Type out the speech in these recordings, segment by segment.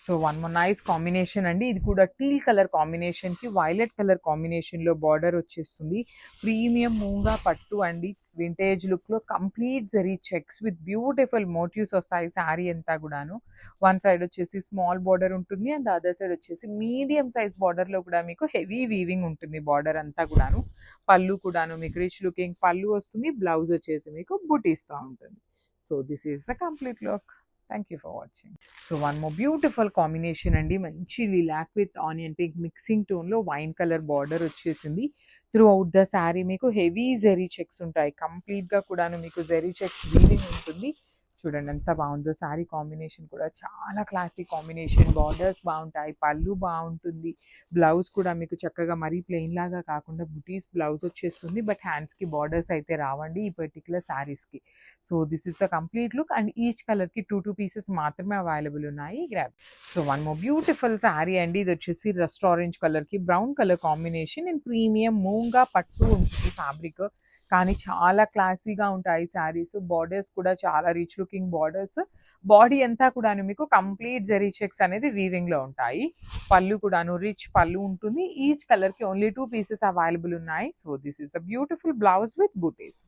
So one more nice combination అండి. ఇది కూడా టీల్ కలర్ కాంబినేషన్కి వైలెట్ కలర్ కాంబినేషన్లో బార్డర్ వచ్చేస్తుంది. ప్రీమియం మూంగా పట్టు అండి. వింటేజ్ లుక్లో కంప్లీట్ జరీ చెక్స్ విత్ బ్యూటిఫుల్ మోటివ్స్ వస్తాయి శారీ అంతా కూడాను. వన్ సైడ్ వచ్చేసి స్మాల్ బార్డర్ ఉంటుంది అండ్ అదర్ సైడ్ వచ్చేసి మీడియం సైజ్ బార్డర్లో కూడా మీకు హెవీ వీవింగ్ ఉంటుంది బార్డర్ అంతా కూడాను. పళ్ళు కూడాను మీకు రిచ్ లుకింగ్ పళ్ళు వస్తుంది. బ్లౌజ్ వచ్చేసి మీకు బుటీస్తో ఉంటుంది. So this is the complete look. Thank you for watching. So one more beautiful combination అండి. మంచి lilac with onion pink mixing టోన్లో వైన్ కలర్ బార్డర్ వచ్చేసింది. త్రూ అవుట్ ద శారీ మీకు హెవీ జెరీ చెక్స్ ఉంటాయి. కంప్లీట్గా కూడాను మీకు జెరీ చెక్స్ వీవింగ్ ఉంటుంది. చూడండి ఎంత బాగుందో శారీ కాంబినేషన్ కూడా చాలా క్లాసీ కాంబినేషన్. బార్డర్స్ బాగుంటాయి, పళ్ళు బాగుంటుంది. బ్లౌజ్ కూడా మీకు చక్కగా మరీ ప్లెయిన్ లాగా కాకుండా బుటీస్ బ్లౌజ్ వచ్చేస్తుంది. బట్ హ్యాండ్స్కి బార్డర్స్ అయితే రావండి ఈ పర్టికులర్ శారీస్కి. So this is the complete look and each కలర్కి 2 పీసెస్ మాత్రమే అవైలబుల్ ఉన్నాయి. Grab. So one more beautiful sari అండి. ఇది వచ్చేసి రస్ట్ ఆరెంజ్ కలర్కి brown colour combination and premium మూంగా పట్టు ఉంటుంది ఫ్యాబ్రిక్. కానీ చాలా క్లాసీగా ఉంటాయి శారీస్. బార్డర్స్ కూడా చాలా రిచ్ లుకింగ్ బార్డర్స్. బాడీ అంతా కూడాను మీకు కంప్లీట్ జరీ చెక్స్ అనేది వీవింగ్లో ఉంటాయి. పళ్ళు కూడాను రిచ్ పళ్ళు ఉంటుంది. ఈచ్ కలర్కి ఓన్లీ 2 పీసెస్ అవైలబుల్ ఉన్నాయి. So this is a beautiful blouse with బూటీస్.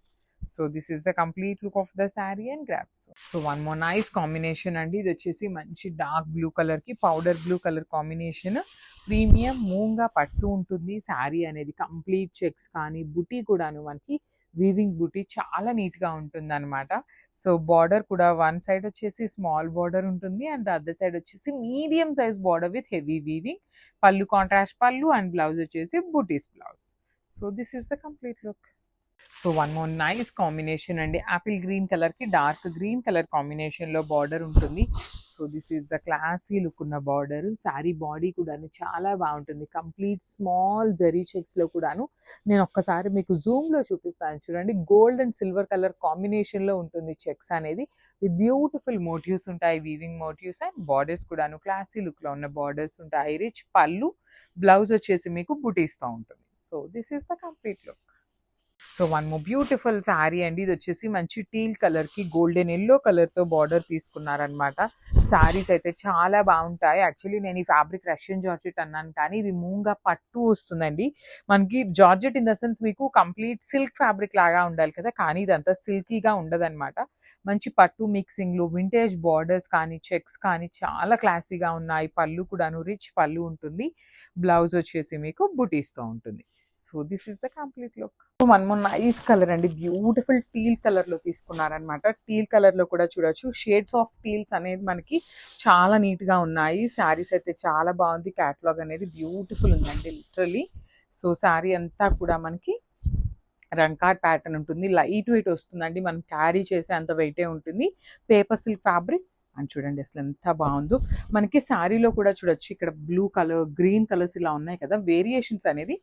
So this is the complete look of the sari and grabs. So one more nice combination అండి. ఇది వచ్చేసి మంచి డార్క్ బ్లూ కలర్కి powder blue colour combination. Premium మూంగా పట్టు ఉంటుంది. శారీ అనేది కంప్లీట్ చెక్స్ కానీ బుటీ కూడాను మనకి వీవింగ్ బుటీ చాలా నీట్గా ఉంటుంది అనమాట. సో బార్డర్ కూడా వన్ సైడ్ వచ్చేసి స్మాల్ బార్డర్ ఉంటుంది అండ్ అదర్ సైడ్ వచ్చేసి medium size border with heavy weaving. పళ్ళు కాంట్రాస్ట్ పళ్ళు అండ్ బ్లౌజ్ వచ్చేసి బుటీస్ blouse. So this is the complete look. So one more nice combination అండి. యాపిల్ గ్రీన్ కలర్కి dark green colour కాంబినేషన్లో border ఉంటుంది. So this is the classy look ఉన్న border. Sari body కూడాను చాలా బాగుంటుంది. కంప్లీట్ స్మాల్ జరీ చెక్స్లో కూడాను నేను ఒక్కసారి మీకు జూమ్లో చూపిస్తాను చూడండి. గోల్డ్ అండ్ సిల్వర్ కలర్ కాంబినేషన్లో ఉంటుంది చెక్స్ అనేది. విత్ బ్యూటిఫుల్ మోటివ్స్ ఉంటాయి, వీవింగ్ మోటివ్స్ అండ్ బార్డర్స్ కూడాను క్లాసీ లుక్లో ఉన్న బార్డర్స్ ఉంటాయి. రిచ్ పళ్ళు, బ్లౌజ్ వచ్చేసి మీకు బుటీస్తో ఉంటుంది. So this is the complete look. So one more beautiful sari అండి. ఇది వచ్చేసి మంచి టీల్ కలర్కి గోల్డెన్ ఎల్లో కలర్తో బార్డర్ తీసుకున్నారనమాట. శారీస్ అయితే చాలా బాగుంటాయి. యాక్చువల్లీ నేను ఈ ఫ్యాబ్రిక్ రష్యన్ జార్జెట్ అన్నాను కానీ ఇది మూంగా పట్టు వస్తుందండి. మనకి జార్జెట్ ఇన్ ద సెన్స్ మీకు కంప్లీట్ సిల్క్ ఫ్యాబ్రిక్ లాగా ఉండాలి కదా, కానీ ఇదంతా సిల్కీగా ఉండదన్నమాట. మంచి పట్టు మిక్సింగ్లో వింటేజ్ బార్డర్స్ కానీ చెక్స్ కానీ చాలా క్లాసీగా ఉన్నాయి. పళ్ళు కూడాను రిచ్ పళ్ళు ఉంటుంది. బ్లౌజ్ వచ్చేసి మీకు బుటీస్తో ఉంటుంది. So this is the complete look. One more nice colour అండి. బ్యూటిఫుల్ టీల్ కలర్లో తీసుకున్నారనమాట. టీల్ కలర్లో కూడా చూడొచ్చు. షేడ్స్ ఆఫ్ టీల్స్ అనేది మనకి చాలా నీట్గా ఉన్నాయి. శారీస్ అయితే చాలా బాగుంది. క్యాటలాగ్ అనేది బ్యూటిఫుల్ ఉందండి లిటరలీ. సో శారీ అంతా కూడా మనకి రంకాట్ ప్యాటర్న్ ఉంటుంది. లైట్ వెయిట్ వస్తుందండి. మనం క్యారీ చేసే అంత వెయిటే ఉంటుంది. పేపర్ సిల్క్ ఫ్యాబ్రిక్ అండ్ చూడండి అసలు ఎంత బాగుందో. మనకి శారీలో కూడా చూడొచ్చు ఇక్కడ బ్లూ కలర్, గ్రీన్ కలర్స్ ఇలా ఉన్నాయి కదా వేరియేషన్స్ అనేది.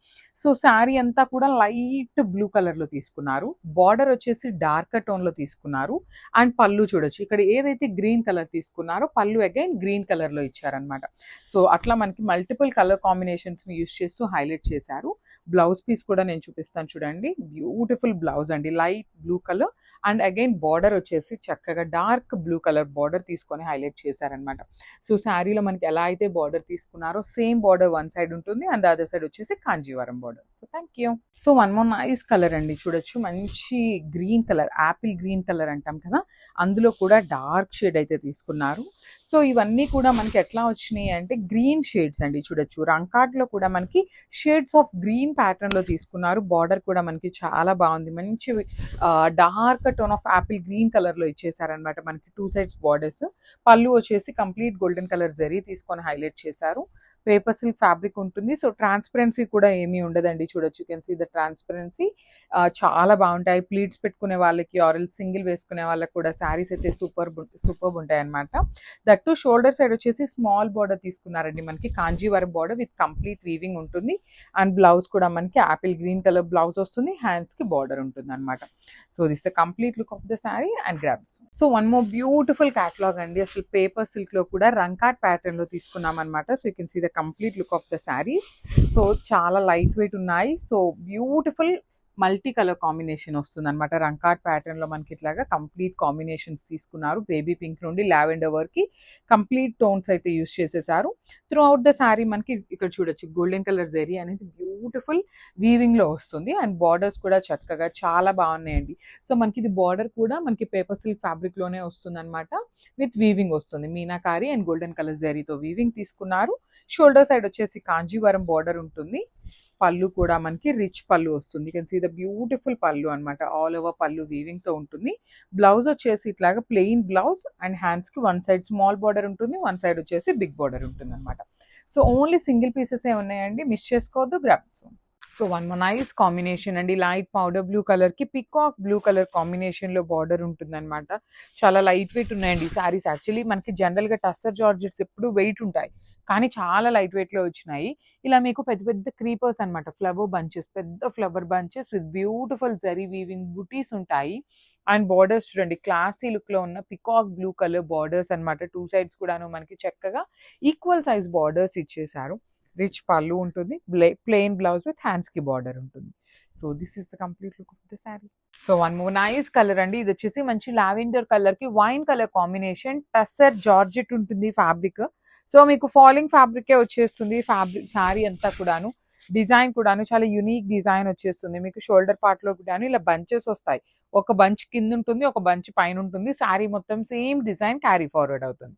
సో శారీ అంతా కూడా లైట్ బ్లూ కలర్లో తీసుకున్నారు. బార్డర్ వచ్చేసి డార్కర్ టోన్లో తీసుకున్నారు. అండ్ పళ్ళు చూడొచ్చు ఇక్కడ ఏదైతే గ్రీన్ కలర్ తీసుకున్నారో పళ్ళు అగైన్ గ్రీన్ కలర్లో ఇచ్చారనమాట. సో అట్లా మనకి మల్టిపుల్ కలర్ కాంబినేషన్స్ని యూస్ చేస్తూ హైలైట్ చేశారు. బ్లౌజ్ పీస్ కూడా నేను చూపిస్తాను చూడండి. బ్యూటిఫుల్ బ్లౌజ్ అండి. Light blue colour and again border వచ్చేసి చక్కగా డార్క్ బ్లూ కలర్ బార్డర్ తీసుకొని హైలైట్ చేశారనమాట. సో శారీలో మనకి ఎలా అయితే బార్డర్ తీసుకున్నారో సేమ్ బార్డర్ వన్ సైడ్ ఉంటుంది అండ్ అదర్ సైడ్ వచ్చేసి Kanjivaram border. So thank you. So one more nice colour అండి. చూడొచ్చు మంచి green colour, Apple green colour అంటాం కదా, అందులో కూడా డార్క్ షేడ్ అయితే తీసుకున్నారు. సో ఇవన్నీ కూడా మనకి ఎట్లా వచ్చినాయి అంటే గ్రీన్ షేడ్స్ అండి. చూడొచ్చు రంకాట్లో కూడా మనకి షేడ్స్ ఆఫ్ గ్రీన్ ప్యాటర్న్లో తీసుకున్నారు. బార్డర్ కూడా మనకి చాలా బాగుంది. మంచి dark tone of Apple green కలర్లో ఇచ్చేసారనమాట మనకి 2 సైడ్స్ బార్డర్స్. పళ్ళు వచ్చేసి కంప్లీట్ గోల్డెన్ కలర్ జరీ తీసుకొని హైలైట్ చేశారు. పేపర్ సిల్క్ ఫ్యాబ్రిక్ ఉంటుంది. సో ట్రాన్స్పరెన్సీ కూడా ఏమీ ఉండదండి. చూడొచ్చు కెన్ సీ ద ట్రాన్స్పరెన్సీ. చాలా బాగుంటాయి. ప్లీట్స్ పెట్టుకునే వాళ్ళకి ఆరెల్ సింగిల్ వేసుకునే వాళ్ళకి కూడా శారీస్ అయితే సూపర్బ్ ఉంటాయి అనమాట. దట్టు షోల్డర్ సైడ్ వచ్చేసి స్మాల్ బార్డర్ తీసుకున్నారండి. మనకి Kanjeevaram border with complete weaving ఉంటుంది. అండ్ బ్లౌజ్ కూడా మనకి యాపిల్ గ్రీన్ కలర్ బ్లౌజ్ వస్తుంది. హ్యాండ్స్కి బార్డర్ ఉంటుంది అనమాట. So this the complete look of the sari and grabs. So one more beautiful catalogue అండి. అసలు పేపర్ సిల్క్లో కూడా రంకాట్ ప్యాటర్న్లో తీసుకున్నాం అనమాట. So you can see the complete look of the saris. So చాలా లైట్ వెయిట్ ఉన్నాయి. So beautiful multi colour combination వస్తుంది అనమాట. రంకాట్ ప్యాటర్న్ లో మనకి ఇట్లాగా కంప్లీట్ కాంబినేషన్స్ తీసుకున్నారు. బేబీ పింక్ నుండి లావెండర్ వరకు కంప్లీట్ టోన్స్ అయితే యూస్ చేసేసారు. త్రూ అవుట్ ద శారీ మనకి ఇక్కడ చూడొచ్చు గోల్డెన్ కలర్ జెరీ అనేది బ్యూటిఫుల్ వీవింగ్ లో వస్తుంది. అండ్ బార్డర్స్ కూడా చక్కగా చాలా బాగున్నాయండి. సో మనకి ఇది బార్డర్ కూడా మనకి పేపర్ సిల్క్ ఫ్యాబ్రిక్ లోనే వస్తుంది అనమాట. విత్ వీవింగ్ వస్తుంది. మీనాకారి అండ్ గోల్డెన్ కలర్ జెరీతో వీవింగ్ తీసుకున్నారు. షోల్డర్ సైడ్ వచ్చేసి కాంజీవరం బార్డర్ ఉంటుంది. పళ్ళు కూడా మనకి రిచ్ పళ్ళు వస్తుంది. కెన్ సీ ద బ్యూటిఫుల్ పళ్ళు అనమాట. ఆల్ ఓవర్ పళ్ళు వీవింగ్ తో ఉంటుంది. బ్లౌజ్ వచ్చేసి ఇట్లాగా ప్లెయిన్ బ్లౌజ్ అండ్ హ్యాండ్స్ కి వన్ సైడ్ స్మాల్ బార్డర్ ఉంటుంది, వన్ సైడ్ వచ్చేసి బిగ్ బార్డర్ ఉంటుంది అనమాట. సో ఓన్లీ సింగిల్ పీసెస్ ఏ ఉన్నాయండి, మిస్ చేసుకోవద్దు. Grabs. So one nice combination అండి. లైట్ పౌడర్ బ్లూ కలర్ కి పికాక్ బ్లూ కలర్ కాంబినేషన్ లో బార్డర్ ఉంటుంది అనమాట. చాలా లైట్ వెయిట్ ఉన్నాయండి సారీస్. యాక్చువల్లీ మనకి జనరల్ గా టస్సర్ జార్జెట్స్ ఎప్పుడు వెయిట్ ఉంటాయి, కానీ చాలా లైట్ వెయిట్ లో వచ్చినాయి. ఇలా మీకు పెద్ద పెద్ద క్రీపర్స్ అనమాట, ఫ్లవర్ బంచెస్, పెద్ద flower bunches with beautiful zari weaving బుటీస్ ఉంటాయి. అండ్ బార్డర్స్ చూడండి, క్లాసీ లుక్ లో ఉన్న పికాక్ బ్లూ కలర్ బార్డర్స్ అనమాట. టూ సైడ్స్ కూడాను మనకి చక్కగా ఈక్వల్ సైజ్ బార్డర్స్ ఇచ్చేసారు. రిచ్ పళ్ళు ఉంటుంది. ప్లెయిన్ బ్లౌజ్ విత్ హ్యాండ్స్ కి బార్డర్ ఉంటుంది. So this is the complete look of the sari. So one more nice colour అండి. ఇది వచ్చేసి మంచి లావెండర్ కలర్ కి wine colour combination. Tussar georgette ఉంటుంది ఫ్యాబ్రిక్. సో మీకు ఫాలింగ్ ఫ్యాబ్రికే వచ్చేస్తుంది. ఫ్యాబ్రిక్ శారీ అంతా కూడాను డిజైన్ కూడాను చాలా యునిక్ డిజైన్ వచ్చేస్తుంది. మీకు షోల్డర్ పార్ట్ లో కూడాను ఇలా బంచెస్ వస్తాయి. ఒక బంచ్ కింద ఉంటుంది, ఒక బంచ్ పైన ఉంటుంది. శారీ మొత్తం సేమ్ డిజైన్ క్యారీ ఫార్వర్డ్ అవుతుంది.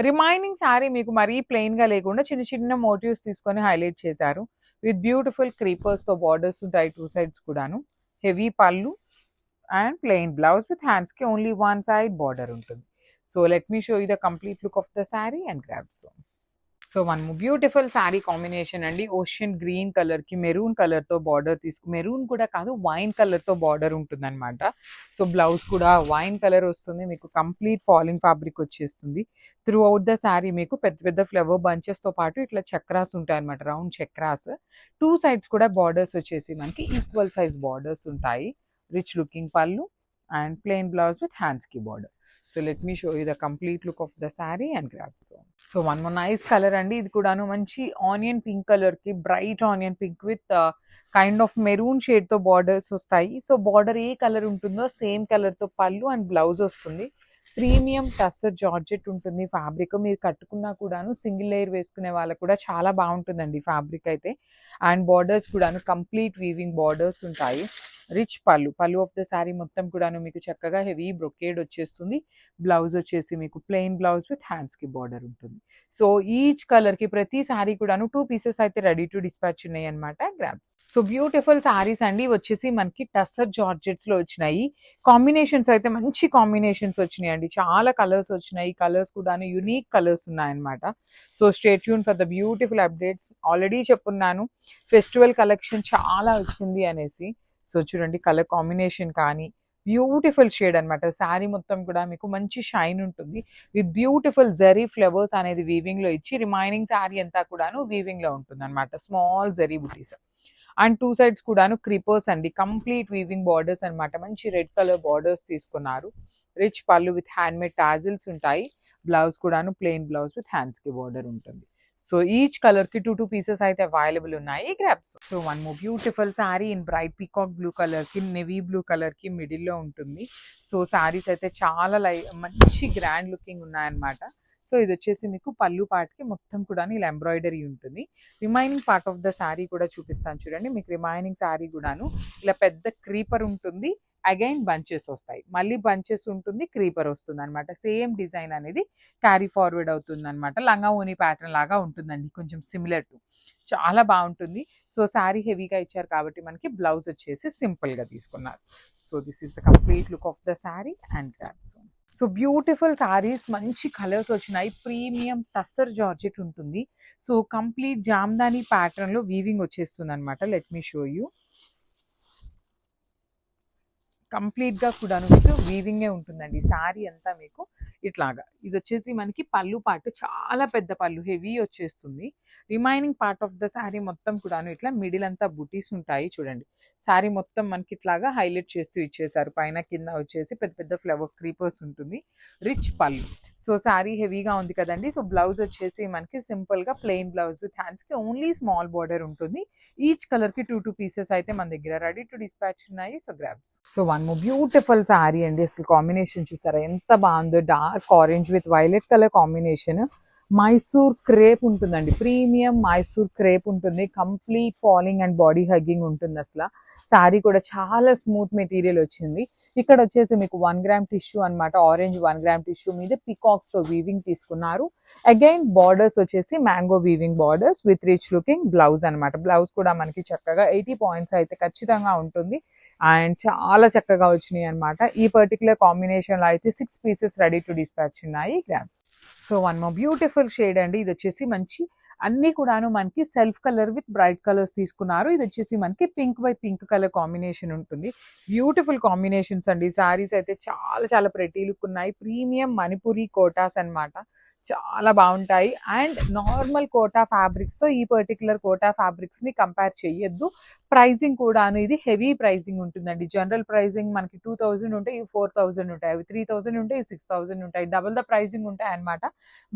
రిమైనింగ్ శారీ మీకు మరీ ప్లెయిన్ గా లేకుండా చిన్న చిన్న మోటివ్స్ తీసుకొని హైలైట్ చేశారు. విత్ బ్యూటిఫుల్ క్రీపర్స్ తో బార్డర్స్ ఉంటాయి టూ సైడ్స్ కూడాను. హెవీ పళ్ళు and plain blouse with hands కి ఓన్లీ వన్ సైడ్ బార్డర్ ఉంటుంది. So let me show you the complete look of the sari and grab. So one beautiful sari combination అండి. Ocean green colour కి maroon colour తో border maroon కూడా కాదు, wine colour తో border ఉంటుంది అనమాట. సో బ్లౌజ్ కూడా వైన్ కలర్ వస్తుంది. మీకు కంప్లీట్ ఫాలింగ్ ఫ్యాబ్రిక్ వచ్చేస్తుంది. త్రూ అవుట్ ద శారీ మీకు పెద్ద పెద్ద ఫ్లవర్ బంచెస్ తో పాటు ఇట్లా చక్రాస్ ఉంటాయి అనమాట, రౌండ్ చక్రాస్. టూ సైడ్స్ కూడా బార్డర్స్ వచ్చేసి మనకి ఈక్వల్ సైజ్ బార్డర్స్ ఉంటాయి. రిచ్ లుకింగ్ పళ్ళు and plain blouse with hands కి border. So let me show you the complete look of the sari and grab. So one more nice colour అండి. ఇది కూడాను మంచి ఆనియన్ పింక్ కలర్ కి bright onion pink with kind of maroon shade తో borders వస్తాయి. So border ఏ colour ఉంటుందో same colour తో పళ్ళు అండ్ బ్లౌజ్ వస్తుంది. ప్రీమియం టస్సర్ జార్జెట్ ఉంటుంది ఫ్యాబ్రిక్. మీరు కట్టుకున్నా కూడాను సింగిల్ లేయర్ వేసుకునే వాళ్ళకు కూడా చాలా బాగుంటుందండి ఫ్యాబ్రిక్ అయితే. అండ్ బార్డర్స్ కూడాను కంప్లీట్ వీవింగ్ బార్డర్స్ ఉంటాయి. రిచ్ పళ్ళు ఆఫ్ ద శారీ మొత్తం కూడాను మీకు చక్కగా హెవీ బ్రొకేడ్ వచ్చేస్తుంది. బ్లౌజ్ వచ్చేసి మీకు ప్లెయిన్ బ్లౌజ్ విత్ హ్యాండ్స్ కి బార్డర్ ఉంటుంది. సో ఈచ్ కలర్ కి ప్రతి శారీ కూడాను 2 పీసెస్ అయితే రెడీ టు డిస్పాచ్ ఉన్నాయి అనమాట. గ్రాబ్స్. సో బ్యూటిఫుల్ శారీస్ అండి. వచ్చేసి మనకి టస్సర్ జార్జెట్స్ లో వచ్చినాయి. కాంబినేషన్స్ అయితే మంచి కాంబినేషన్స్ వచ్చినాయి అండి. చాలా కలర్స్ వచ్చినాయి. కలర్స్ కూడాను యూనిక్ కలర్స్ ఉన్నాయన్నమాట. So stay tune for the beautiful updates. Already చెప్పున్నాను ఫెస్టివల్ కలెక్షన్ చాలా వచ్చింది అనేసి. సో చూడండి కలర్ కాంబినేషన్ కానీ బ్యూటిఫుల్ షేడ్ అనమాట. శారీ మొత్తం కూడా మీకు మంచి షైన్ ఉంటుంది. విత్ బ్యూటిఫుల్ జరీ ఫ్లవర్స్ అనేది వీవింగ్ లో ఇచ్చి రిమైనింగ్ శారీ అంతా కూడాను వీవింగ్ లో ఉంటుంది అనమాట. Small zari buttis and two sides కూడాను క్రీపర్స్ అండి. కంప్లీట్ వీవింగ్ బార్డర్స్ అనమాట. మంచి రెడ్ కలర్ బార్డర్స్ తీసుకున్నారు. రిచ్ పళ్ళు విత్ హ్యాండ్ మేడ్ టాజిల్స్ ఉంటాయి. బ్లౌజ్ కూడాను ప్లెయిన్ బ్లౌజ్ విత్ హ్యాండ్స్ కి బార్డర్ ఉంటుంది. సో ఈచ్ కలర్ కి 2 పీసెస్ అయితే అవైలబుల్ ఉన్నాయి. Grabs. So one more beautiful sari in bright peacock blue colour కి నెవీ బ్లూ కలర్ కి మిడిల్ లో ఉంటుంది. సో శారీస్ అయితే చాలా మంచి గ్రాండ్ లుకింగ్ ఉన్నాయన్నమాట. సో ఇది వచ్చేసి మీకు పళ్ళు పార్ట్ కి మొత్తం కూడా ఇలా ఎంబ్రాయిడరీ ఉంటుంది. Remaining part of the sari కూడా చూపిస్తాను చూడండి. మీకు రిమైనింగ్ శారీ కూడాను ఇలా పెద్ద క్రీపర్ ఉంటుంది. అగైన్ బంచెస్ వస్తాయి, మళ్ళీ బంచెస్ ఉంటుంది, క్రీపర్ వస్తుంది అనమాట. సేమ్ డిజైన్ అనేది క్యారీ ఫార్వర్డ్ అవుతుంది అనమాట. లంగా ఓని ప్యాటర్న్ లాగా ఉంటుందండి, కొంచెం సిమిలర్ టు. చాలా బాగుంటుంది. సో శారీ హెవీగా ఇచ్చారు కాబట్టి మనకి బ్లౌజ్ వచ్చేసి సింపుల్ గా తీసుకున్నారు. So this is the complete look of the sari and grabs. So beautiful saris, మంచి కలర్స్ వచ్చినాయి. ప్రీమియం టస్సర్ జార్జెట్ ఉంటుంది. సో కంప్లీట్ జామ్దాని ప్యాటర్న్ లో వీవింగ్ వచ్చేస్తుంది అనమాట. Let me show you. Complete గా కూడా మీకు వీవింగే ఉంటుందండి శారీ అంతా మీకు ఇట్లాగా. ఇది వచ్చేసి మనకి పళ్ళు పార్ట్ చాలా పెద్ద పళ్ళు హెవీ వచ్చేస్తుంది. Remaining part of the sari మొత్తం కూడాను ఇట్లా మిడిల్ అంతా బుటీస్ ఉంటాయి చూడండి. శారీ మొత్తం మనకి ఇట్లాగా హైలైట్ చేస్తూ ఇచ్చేసారు. పైన కింద వచ్చేసి పెద్ద పెద్ద ఫ్లవర్ క్రీపర్స్ ఉంటుంది. రిచ్ పళ్ళు. సో శారీ హెవీగా ఉంది కదండి. సో బ్లౌజ్ వచ్చేసి మనకి సింపుల్గా ప్లెయిన్ బ్లౌజ్ విత్ హ్యాండ్స్కి ఓన్లీ స్మాల్ బార్డర్ ఉంటుంది. ఈచ్ కలర్కి 2 పీసెస్ అయితే మన దగ్గర రెడీ టు డిస్పాచ్ ఉన్నాయి. So grabs. So one more beautiful sari అండి. అసలు కాంబినేషన్ చూసారా ఎంత బాగుందో, dark orange with violet colour combination. Mysore crepe ఉంటుందండి, ప్రీమియం మైసూర్ క్రేప్ ఉంటుంది. Complete falling and body hugging ఉంటుంది. అసలు శారీ కూడా చాలా స్మూత్ మెటీరియల్ వచ్చింది. ఇక్కడ వచ్చేసి మీకు 1 గ్రామ్ టిష్యూ అనమాట. ఆరెంజ్ 1 గ్రామ్ టిష్యూ మీద పికాక్స్ తో వీవింగ్ తీసుకున్నారు. అగైన్ బార్డర్స్ వచ్చేసి mango weaving borders with rich looking blouse అనమాట. బ్లౌజ్ కూడా మనకి చక్కగా 80 పాయింట్స్ అయితే ఖచ్చితంగా ఉంటుంది అండ్ చాలా చక్కగా వచ్చినాయి అనమాట. ఈ పర్టికులర్ కాంబినేషన్ లో అయితే 6 పీసెస్ రెడీ టు డిస్పాచ్ ఉన్నాయి. Grams. So one more beautiful shade అండి. ఇది వచ్చేసి మంచి అన్ని కూడాను మనకి self colour with bright colours తీసుకున్నారు. ఇది వచ్చేసి మనకి pink by pink colour combination ఉంటుంది. బ్యూటిఫుల్ కాంబినేషన్స్ అండి. శారీస్ అయితే చాలా చాలా ప్రెటీ లుక్ ఉన్నాయి. ప్రీమియం మణిపురి కోటాస్ అన్నమాట. చాలా బాగుంటాయి అండ్ నార్మల్ కోటా ఫ్యాబ్రిక్స్ తో ఈ పర్టికులర్ కోటా ఫ్యాబ్రిక్స్ ని కంపేర్ చేయొద్దు. ప్రైజింగ్ కూడాను ఇది హెవీ ప్రైజింగ్ ఉంటుందండి. జనరల్ ప్రైజింగ్ మనకి 2000 ఉంటాయి, 4000 ఉంటాయి, అవి 3000 ఉంటాయి, 6000 ఉంటాయి. డబుల్ ద ప్రైజింగ్ ఉంటాయి అన్నమాట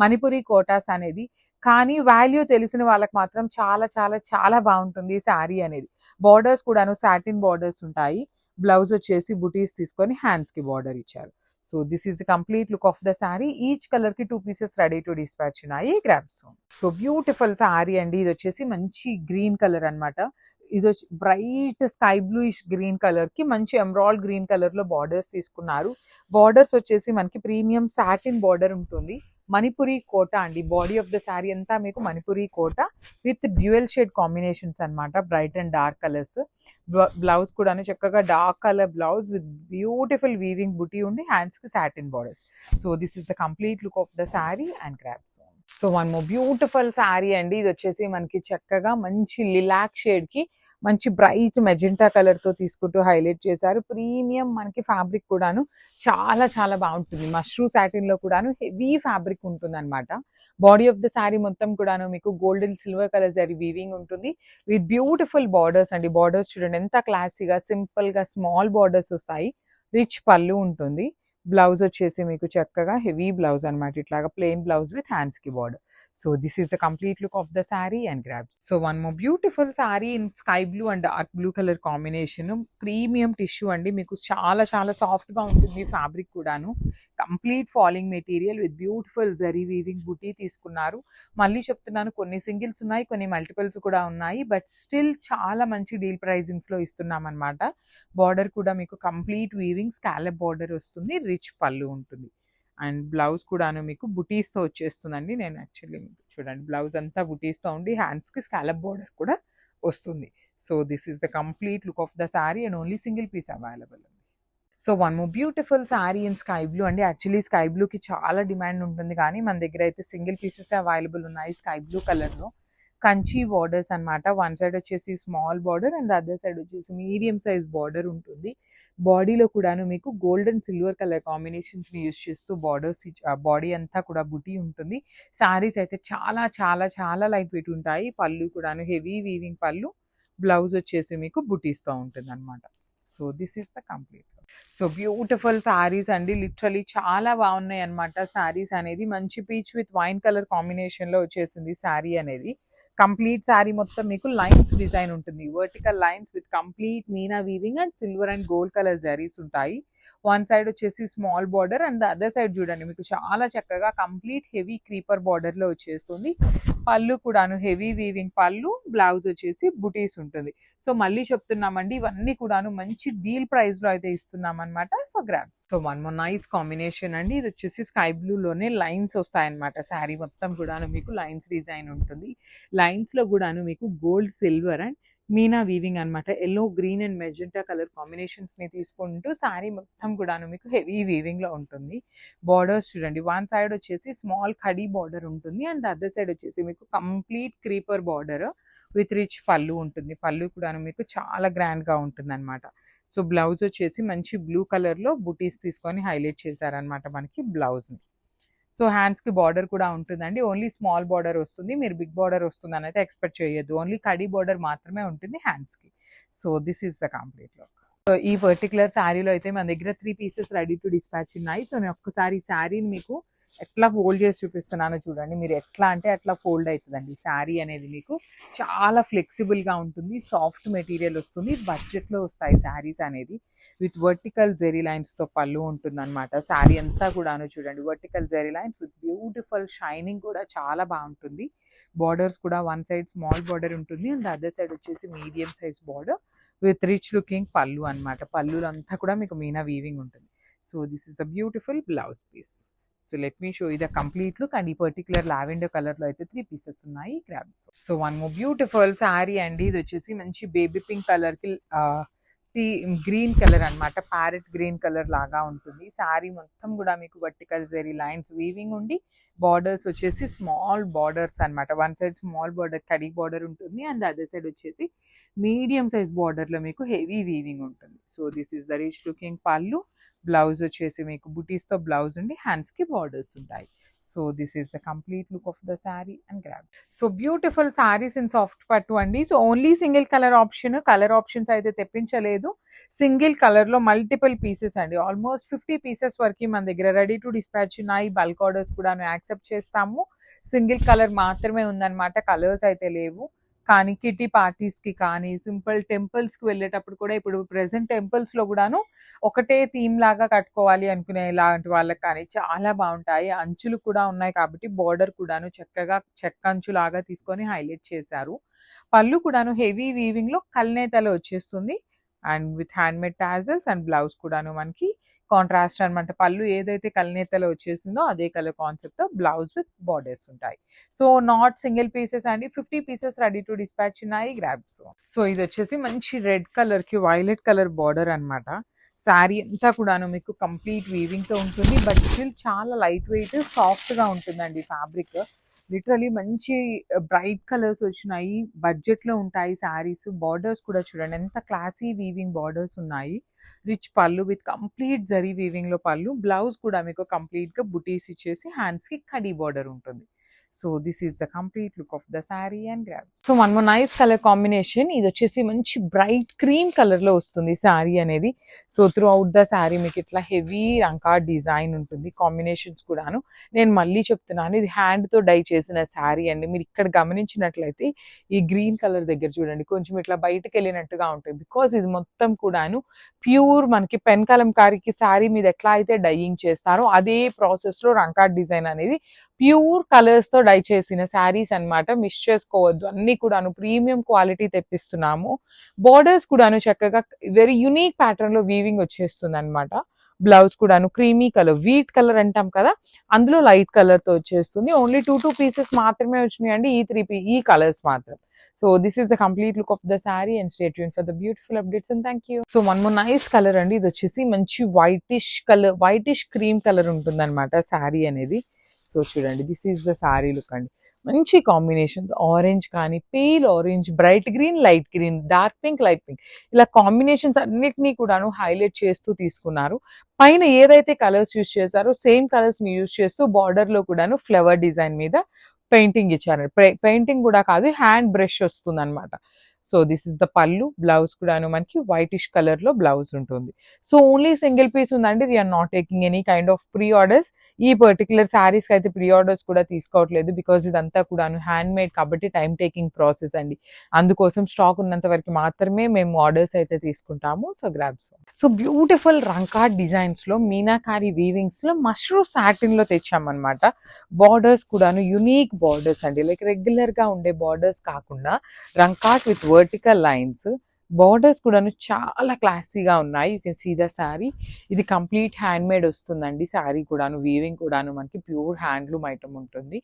మణిపురి కోటాస్ అనేది. కానీ వాల్యూ తెలిసిన వాళ్ళకి మాత్రం చాలా చాలా చాలా బాగుంటుంది ఈ శారీ అనేది. బార్డర్స్ కూడాను సాటిన్ బార్డర్స్ ఉంటాయి. బ్లౌజ్ వచ్చేసి బుటీస్ తీసుకొని హ్యాండ్స్ కి బార్డర్ ఇచ్చారు. So this is the complete look of the sari. Each colour కి 2 పీసెస్ రెడీ టు డిస్పాచ్ ఉన్నాయి. గ్రాబ్స్. సో బ్యూటిఫుల్ శారీ అండి. ఇది వచ్చేసి మంచి గ్రీన్ కలర్ అన్నమాట. ఇది వచ్చి bright sky bluish green colour కి మంచి ఎమరాల్డ్ గ్రీన్ కలర్ లో బార్డర్స్ తీసుకున్నారు. బార్డర్స్ వచ్చేసి మనకి ప్రీమియం సాటిన్ బార్డర్ ఉంటుంది. మణిపురి కోట అండి. బాడీ ఆఫ్ ద శారీ అంతా మీకు మణిపురి కోట విత్ డ్యూయల్ షేడ్ కాంబినేషన్స్ అన్నమాట. Bright and dark colours. Blouse కూడా చక్కగా dark colour blouse with beautiful weaving బుటీ ఉండి హ్యాండ్స్ కి satin borders. So this is the complete look of the sari and grabs. So one more beautiful sari అండి. ఇది వచ్చేసి మనకి చక్కగా మంచి లిలాక్ షేడ్ కి మంచి బ్రైట్ మెజెంటా కలర్ తో తీసుకుంటూ హైలైట్ చేశారు. ప్రీమియం మనకి ఫ్యాబ్రిక్ కూడాను చాలా చాలా బాగుంటుంది. మష్రూ సాటిన్ లో కూడాను హెవీ ఫ్యాబ్రిక్ ఉంటుంది అనమాట. బాడీ ఆఫ్ ద శారీ మొత్తం కూడాను మీకు golden silver colour zari weaving ఉంటుంది విత్ బ్యూటిఫుల్ బార్డర్స్ అండి. బార్డర్స్ చూడండి ఎంత క్లాసీగా సింపుల్ గా స్మాల్ బార్డర్స్ వస్తాయి. రిచ్ పళ్ళు ఉంటుంది. బ్లౌజ్ వచ్చేసి మీకు చక్కగా హెవీ బ్లౌజ్ అనమాట. ఇట్లాగా ప్లెయిన్ బ్లౌజ్ విత్ హ్యాండ్స్ కి border. So this is the complete look of the sari and grabs. So one more beautiful sari in sky blue and dark blue colour combination. Premium tissue అండి. మీకు చాలా చాలా soft గా ఉంటుంది fabric కూడాను. Complete falling material with beautiful zari weaving బుటీ తీసుకున్నారు. మళ్ళీ చెప్తున్నాను, కొన్ని సింగిల్స్ ఉన్నాయి, కొన్ని మల్టిపుల్స్ కూడా ఉన్నాయి. బట్ స్టిల్ చాలా మంచి డీల్ ప్రైజింగ్స్ లో ఇస్తున్నాం అనమాట. బార్డర్ కూడా మీకు కంప్లీట్ వీవింగ్ స్కాలప్ బార్డర్ వస్తుంది. రిచ్ పళ్ళు ఉంటుంది అండ్ బ్లౌజ్ కూడాను మీకు బుటీస్ తో వచ్చేస్తుందండి. నేను యాక్చువల్లీ చూడండి బ్లౌజ్ అంతా బుటీస్ తో ఉండి హ్యాండ్స్ కి స్కాలప్ బార్డర్ కూడా వస్తుంది. So this is the complete look of the sari and only single piece available. So one more beautiful sari in sky blue అండి. యాక్చువల్లీ స్కై బ్లూకి చాలా డిమాండ్ ఉంటుంది కానీ మన దగ్గర అయితే సింగిల్ పీసెస్ అవైలబుల్ ఉన్నాయి స్కై బ్లూ కలర్లో. కంచి బార్డర్స్ అనమాట. వన్ సైడ్ వచ్చేసి small border and other side వచ్చేసి మీడియం సైజ్ బార్డర్ ఉంటుంది. బాడీలో కూడాను మీకు గోల్డెన్ సిల్వర్ కలర్ కాంబినేషన్స్ని యూస్ చేస్తూ బార్డర్స్ బాడీ అంతా కూడా బుటీ ఉంటుంది. శారీస్ అయితే చాలా చాలా చాలా లైట్ వెయిట్ ఉంటాయి. పళ్ళు కూడాను హెవీ వీవింగ్ పళ్ళు. బ్లౌజ్ వచ్చేసి మీకు బుటీస్తో ఉంటుంది అనమాట. So this is the complete. So beautiful saris అండి. లిటరలీ చాలా బాగున్నాయి అనమాట. శారీస్ అనేది మంచి పీచ్ విత్ వైన్ కలర్ కాంబినేషన్లో వచ్చేసింది శారీ అనేది. కంప్లీట్ శారీ మొత్తం మీకు లైన్స్ డిజైన్ ఉంటుంది. Vertical lines with complete Meena weaving and silver and gold colour zaris ఉంటాయి. వన్ సైడ్ వచ్చేసి small border and other side చూడండి మీకు చాలా చక్కగా కంప్లీట్ హెవీ క్రీపర్ బార్డర్లో వచ్చేస్తుంది. పళ్ళు కూడాను హెవీ వీవింగ్ పళ్ళు. బ్లౌజ్ వచ్చేసి బుటీస్ ఉంటుంది. సో మళ్ళీ చెప్తున్నామండి, ఇవన్నీ కూడాను మంచి డీల్ ప్రైస్లో అయితే ఇస్తున్నాం అనమాట. So grabs. So one more nice combination అండి. ఇది వచ్చేసి స్కై బ్లూలోనే లైన్స్ వస్తాయన్నమాట. శారీ మొత్తం కూడాను మీకు లైన్స్ డిజైన్ ఉంటుంది. లైన్స్లో కూడాను మీకు gold silver and meena weaving అనమాట. Yellow green and magenta colour కాంబినేషన్స్ని తీసుకుంటూ శారీ మొత్తం కూడాను మీకు హెవీ వీవింగ్లో ఉంటుంది. బార్డర్స్ చూడండి, వన్ సైడ్ వచ్చేసి స్మాల్ ఖడీ బార్డర్ ఉంటుంది అండ్ అదర్ సైడ్ వచ్చేసి మీకు complete creeper border with rich పళ్ళు ఉంటుంది. పళ్ళు కూడాను మీకు చాలా గ్రాండ్గా ఉంటుంది అనమాట. సో బ్లౌజ్ వచ్చేసి మంచి బ్లూ కలర్లో బుటీస్ తీసుకొని హైలైట్ చేశారనమాట మనకి బ్లౌజ్ని. సో హ్యాండ్స్కి బార్డర్ కూడా ఉంటుందండి. ఓన్లీ స్మాల్ బార్డర్ వస్తుంది. మీరు బిగ్ బార్డర్ వస్తుందని అయితే ఎక్స్పెక్ట్ చేయొద్దు. ఓన్లీ కడీ బార్డర్ మాత్రమే ఉంటుంది హ్యాండ్స్కి. So this is the complete look. So ఈ పర్టికులర్ శారీలో అయితే మన దగ్గర 3 పీసెస్ రెడీ టు డిస్పాచ్ ఉన్నాయి. సో నేను ఒక్కసారి ఈ శారీని మీకు ఎట్లా ఫోల్డ్ చేసి చూపిస్తున్నానో చూడండి. మీరు ఎట్లా అంటే అట్లా ఫోల్డ్ అవుతుందండి. శారీ అనేది మీకు చాలా ఫ్లెక్సిబుల్గా ఉంటుంది, సాఫ్ట్ మెటీరియల్ వస్తుంది, బడ్జెట్లో వస్తాయి శారీస్ అనేది. విత్ వర్టికల్ జెరీ లైన్స్తో పళ్ళు ఉంటుందన్నమాట. శారీ అంతా కూడాను చూడండి vertical zari lines with beautiful shining కూడా చాలా బాగుంటుంది. బార్డర్స్ కూడా వన్ సైడ్ స్మాల్ బార్డర్ ఉంటుంది అండ్ అదర్ సైడ్ వచ్చేసి medium size border with rich looking pallu అనమాట. పళ్ళులు అంతా కూడా మీకు మీనా వీవింగ్ ఉంటుంది. So this is a beautiful blouse piece. So let me show you the complete look. And ఈ పర్టికులర్ లావెండర్ కలర్లో అయితే 3 పీసెస్ ఉన్నాయి grabs. So one more beautiful sari అండి. ఇది వచ్చేసి మంచి బేబీ పింక్ కలర్కి గ్రీన్ కలర్ అనమాట. ప్యారెట్ గ్రీన్ కలర్ లాగా ఉంటుంది. శారీ మొత్తం కూడా మీకు వర్టికల్ జెరీ లైన్స్ వీవింగ్ ఉండి బార్డర్స్ వచ్చేసి స్మాల్ బార్డర్స్ అనమాట. One side small border khadi border ఉంటుంది అండ్ అదర్ సైడ్ వచ్చేసి మీడియం సైజ్ బార్డర్లో మీకు హెవీ వీవింగ్ ఉంటుంది. So this is the rich looking పళ్ళు. బ్లౌజ్ వచ్చేసి మీకు బుటీస్తో బ్లౌజ్ ఉండి హ్యాండ్స్కి బార్డర్స్ ఉంటాయి. So this is the complete look of the sari and grab. So beautiful saris in soft పట్టు అండి. So only single colour option, colour options అయితే తెప్పించలేదు. సింగిల్ కలర్లో మల్టిపుల్ పీసెస్ అండి. ఆల్మోస్ట్ 50 పీసెస్ వరకు మన దగ్గర రెడీ టు డిస్పాచ్ ఉన్నాయి. బల్క్ ఆర్డర్స్ కూడా యాక్సెప్ట్ చేస్తాము. సింగిల్ కలర్ మాత్రమే ఉందన్నమాట, కలర్స్ అయితే లేవు. కానీ కిటీ పార్టీస్కి కానీ సింపుల్ టెంపుల్స్కి వెళ్ళేటప్పుడు కూడా, ఇప్పుడు ప్రెసెంట్ టెంపుల్స్లో కూడాను ఒకటే థీమ్ లాగా కట్టుకోవాలి అనుకునే ఇలాంటి వాళ్ళకి కానీ చాలా బాగుంటాయి. అంచులు కూడా ఉన్నాయి కాబట్టి బార్డర్ కూడాను చక్కగా చెక్క అంచు లాగా తీసుకొని హైలైట్ చేశారు. పళ్ళు కూడాను హెవీ వీవింగ్లో కల్నేతలో వచ్చేస్తుంది and with handmade tassels and blouse కూడాను మనకి కాంట్రాస్ట్ అనమాట. పళ్ళు ఏదైతే కల్నేతలో వచ్చేసిందో అదే కలర్ కాన్సెప్ట్తో బ్లౌజ్ విత్ బార్డర్స్ ఉంటాయి. సో నాట్ సింగిల్ పీసెస్ అండి, 50 పీసెస్ రెడీ టు డిస్పాచ్ ఉన్నాయి గ్రాబ్స్. సో ఇది వచ్చేసి మంచి రెడ్ కలర్కి వైలెట్ కలర్ బార్డర్ అనమాట. శారీ అంతా కూడాను మీకు కంప్లీట్ వీవింగ్తో ఉంటుంది, బట్ స్టిల్ చాలా లైట్ వెయిట్ సాఫ్ట్గా ఉంటుందండి ఫ్యాబ్రిక్. లిటరలీ మంచి బ్రైట్ కలర్స్ వచ్చినాయి, బడ్జెట్లో ఉంటాయి శారీస్. బార్డర్స్ కూడా చూడండి ఎంత క్లాసీ వీవింగ్ బార్డర్స్ ఉన్నాయి. రిచ్ పళ్ళు విత్ కంప్లీట్ జరీ వీవింగ్లో పళ్ళు. బ్లౌజ్ కూడా మీకు కంప్లీట్గా బుటీస్ ఇచ్చేసి హ్యాండ్స్కి కడీ బార్డర్ ఉంటుంది. So this is the complete look of the sari and grab. So one more nice colour combination. ఇది వచ్చేసి మంచి బ్రైట్ క్రీమ్ కలర్లో వస్తుంది శారీ అనేది. So through out the sari మీకు ఇట్లా హెవీ రంకా డిజైన్ ఉంటుంది. కాంబినేషన్స్ కూడాను నేను మళ్ళీ చెప్తున్నాను, ఇది హ్యాండ్తో డై చేసిన శారీ అండి. మీరు ఇక్కడ గమనించినట్లయితే ఈ గ్రీన్ కలర్ దగ్గర చూడండి కొంచెం ఇట్లా బయటకు వెళ్ళినట్టుగా ఉంటుంది, బికాజ్ ఇది మొత్తం కూడాను ప్యూర్ మనకి పెన్ కలంకారీకి శారీ మీద ఎట్లా అయితే డైయింగ్ చేస్తారో అదే ప్రాసెస్లో రంకా డిజైన్ అనేది ప్యూర్ కలర్స్తో డై చేసిన శారీస్ అనమాట. మిస్ చేసుకోవద్దు, అన్ని కూడాను ప్రీమియం క్వాలిటీ తెప్పిస్తున్నాము. బార్డర్స్ కూడాను చక్కగా వెరీ యూనిక్ ప్యాటర్న్ లో వీవింగ్ వచ్చేస్తుంది అనమాట. బ్లౌజ్ కూడాను క్రీమీ కలర్, వీట్ కలర్ అంటాం కదా, అందులో లైట్ కలర్ తో వచ్చేస్తుంది. ఓన్లీ 2 పీసెస్ మాత్రమే వచ్చినాయి అండి, ఈ కలర్స్ మాత్రం. So this is the complete look of the sari and stay tuned for the beautiful updates and thank you. So one more nice colour అండి. ఇది వచ్చేసి మంచి whitish colour, whitish cream colour ఉంటుంది అనమాట శారీ అనేది. సో చూడండి this is the sari look అండి. మంచి కాంబినేషన్స్, ఆరెంజ్ కానీ, pale orange, bright green, light green, dark pink, light pink, ఇలా కాంబినేషన్స్ అన్నిటినీ కూడాను హైలైట్ చేస్తూ తీసుకున్నారు. పైన ఏదైతే కలర్స్ యూజ్ చేశారో సేమ్ కలర్స్ ని యూజ్ చేస్తూ బార్డర్ లో కూడాను ఫ్లవర్ డిజైన్ మీద పెయింటింగ్ ఇచ్చారు. పెయింటింగ్ కూడా కాదు, హ్యాండ్ బ్రష్ వస్తుంది అనమాట. So this is the pallu. Blouse కూడాను మనకి వైటిష్ కలర్ లో బ్లౌజ్ ఉంటుంది. సో ఓన్లీ సింగిల్ పీస్ ఉందండి. We are not taking any kind of pre orders. ఈ పర్టికులర్ శారీస్ అయితే ప్రీ ఆర్డర్స్ కూడా తీసుకోవట్లేదు, బికాజ్ ఇదంతా కూడాను హ్యాండ్ మేడ్ కాబట్టి టైం టేకింగ్ ప్రాసెస్ అండి. అందుకోసం స్టాక్ ఉన్నంత వరకు మాత్రమే మేము ఆర్డర్స్ అయితే తీసుకుంటాము. So grabs. సో బ్యూటిఫుల్ రంకా డిజైన్స్ లో, మీనాకారి వీవింగ్స్ లో, మష్రూమ్ సాటిన్ లో తెచ్చామన్నమాట. బార్డర్స్ కూడాను యునీక్ బార్డర్స్ అండి, లైక్ రెగ్యులర్ గా ఉండే బార్డర్స్ కాకుండా rangkat with vertical lines. Borders కూడాను చాలా క్లాసీగా ఉన్నాయి. You can see the sari. ఇది కంప్లీట్ హ్యాండ్ మేడ్ వస్తుందండి. శారీ కూడాను వీవింగ్ కూడాను మనకి ప్యూర్ హ్యాండ్లూమ్ ఐటమ్ ఉంటుంది.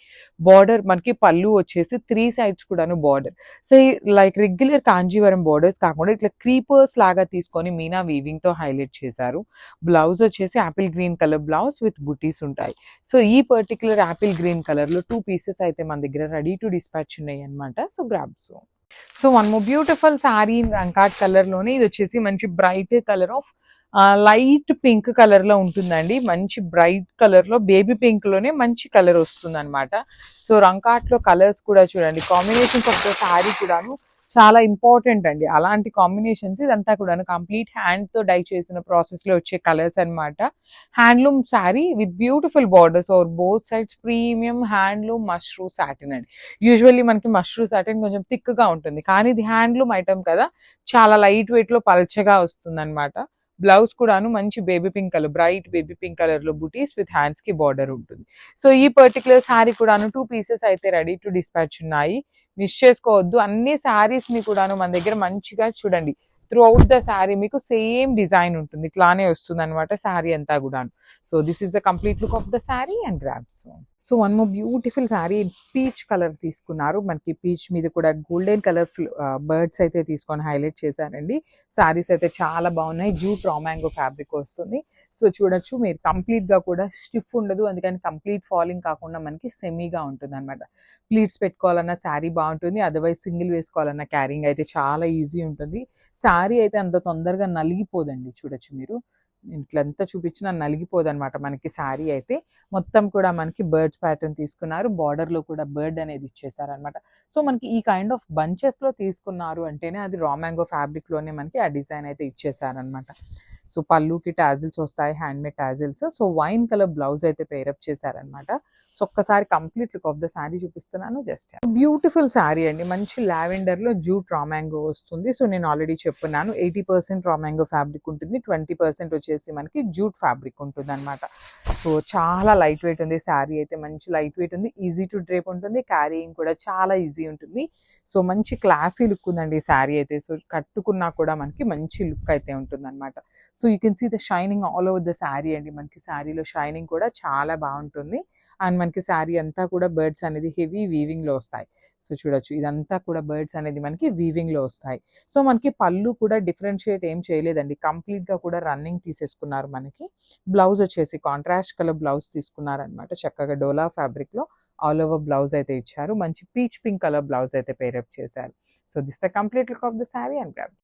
బార్డర్ మనకి పళ్ళు వచ్చేసి 3 sides కూడాను border. So like regular Kanjeevaram borders కాకుండా ఇట్లా క్రీపర్స్ లాగా తీసుకొని మీనా వీవింగ్ తో హైలైట్ చేశారు. బ్లౌజ్ వచ్చేసి Apple green colour blouse with బుటీస్ ఉంటాయి. సో ఈ పర్టికులర్ యాపిల్ గ్రీన్ కలర్ లో 2 pieces అయితే మన దగ్గర రెడీ టు డిస్పాచ్ ఉన్నాయి అనమాట. So grabs. So one more beautiful sari rangkat colour లోనే. ఇది వచ్చేసి మంచి bright colour of light pink colour లో ఉంటుందండి. మంచి బ్రైట్ కలర్ లో, బేబీ పింక్ లోనే మంచి కలర్ వస్తుంది అనమాట. సో రంకాట్ లో కలర్స్ కూడా చూడండి, కాంబినేషన్స్ ఆఫ్ ద శారీ కూడాను చాలా ఇంపార్టెంట్ అండి. అలాంటి కాంబినేషన్స్ ఇదంతా కూడాను కంప్లీట్ హ్యాండ్‌తో డై చేసిన ప్రాసెస్‌లో వచ్చే కలర్స్ అన్నమాట. Handloom sari with beautiful borders over both sides premium handloom mashru satin అండి. యూజువల్లీ మనకి మష్రూ సాటిన్ కొంచెం థిక్‌గా ఉంటుంది. కానీ ఇది హ్యాండ్లూమ్ ఐటెమ్ కదా! చాలా లైట్ వెయిట్‌లో పల్చగా వస్తుందన్నమాట. బ్లౌజ్ కూడాను మంచి baby pink colour, bright baby pink కలర్‌లో బుటీస్ విత్ హ్యాండ్స్‌కి బార్డర్ ఉంటుంది. సో, ఈ పర్టిక్యులర్ శారీ కూడాను 2 పీసెస్ అయితే రెడీ టు డిస్పాచ్ ఉన్నాయి. మిస్ చేసుకోవద్దు. అన్ని శారీస్‌ని కూడాను మన దగ్గర మంచిగా చూడండి. త్రూ ఔట్ ద శారీ మీకు సేమ్ డిజైన్ ఉంటుంది. ఇట్లానే వస్తుందన్నమాట శారీ అంతా గూడాను. So, this is the complete look of the sari and grabs. So, one more beautiful sari peach colour తీసుకున్నారు. మనకి పీచ్ మీద కూడా గోల్డెన్ కలర్ బర్డ్స్ అయితే తీసుకొని హైలైట్ చేశారండి. శారీస్ అయితే చాలా బాగున్నాయి. జూట్ రా మ్యాంగో ఫ్యాబ్రిక్ వస్తుంది. సో, చూడొచ్చు మీరు కంప్లీట్‌గా కూడా స్టిఫ్ ఉండదు. అందుకని కంప్లీట్ ఫాలింగ్ కాకుండా మనకి సెమీగా ఉంటుందన్నమాట. ప్లీట్స్ పెట్టుకోవాలన్నా శారీ బాగుంటుంది. అదర్‌వైజ్ సింగిల్ వేసుకోవాలన్నా క్యారింగ్ అయితే చాలా ఈజీ ఉంటుంది. శారీ అయితే అంత తొందరగా నలిగిపోదండి. చూడొచ్చు మీరు. ఇట్లంతా చూపించినా నలిగిపోదనమాట మనకి శారీ అయితే. మొత్తం కూడా మనకి బర్డ్స్ ప్యాటర్న్ తీసుకున్నారు. బార్డర్‌లో కూడా బర్డ్ అనేది ఇచ్చేసారనమాట. సో, మనకి ఈ కైండ్ ఆఫ్ బంచెస్‌లో తీసుకున్నారు అంటేనే అది రా మ్యాంగో ఫ్యాబ్రిక్‌లోనే మనకి ఆ డిజైన్ అయితే ఇచ్చేసారనమాట. సో, పళ్ళుకి టాజిల్స్ వస్తాయి. Handmade tassels. So, wine colour blouse అయితే పెయిరప్ చేశారనమాట. సో, ఒక్కసారి complete look of the sari చూపిస్తున్నాను జస్ట్. బ్యూటిఫుల్ శారీ అండి. మంచి లావెండర్‌లో జూట్ రా మ్యాంగో వస్తుంది. సో, నేను ఆల్రెడీ చెప్పున్నాను. 80% రా మ్యాంగో ఫ్యాబ్రిక్ ఉంటుంది. 20% వచ్చేసి మనకి జూట్ ఫ్యాబ్రిక్ ఉంటుందన్నమాట. సో, చాలా లైట్ వెయిట్ ఉంది. శారీ అయితే మంచి లైట్ వెయిట్ ఉంది. ఈజీ టు డ్రేప్ ఉంటుంది. క్యారీయింగ్ కూడా చాలా ఈజీ ఉంటుంది. సో, మంచి క్లాసీ లుక్ ఉందండి ఈ శారీ అయితే. సో, కట్టుకున్నా కూడా మనకి మంచి లుక్ అయితే ఉంటుందన్నమాట. So, you can see the shining all over the sari అండి. మనకి శారీలో షైనింగ్ కూడా చాలా బాగుంటుంది. అండ్ మనకి శారీ అంతా కూడా బర్డ్స్ అనేది హెవీ వీవింగ్‌లో వస్తాయి. సో, చూడొచ్చు ఇదంతా కూడా బర్డ్స్ అనేది మనకి వీవింగ్‌లో వస్తాయి. సో, మనకి పళ్ళు కూడా డిఫరెన్షియేట్ ఏం చేయలేదండి. కంప్లీట్‌గా కూడా రన్నింగ్ తీసేసుకున్నారు మనకి. బ్లౌజ్ వచ్చేసి కాంట్రాస్ట్ కలర్ బ్లౌజ్ తీసుకున్నారనమాట. చక్కగా డోలా ఫ్యాబ్రిక్‌లో ఆల్ ఓవర్ బ్లౌజ్ అయితే ఇచ్చారు. మంచి పీచ్ పింక్ కలర్ బ్లౌజ్ అయితే పెయిరప్ చేశారు. So, this the complete look of the sari and grab.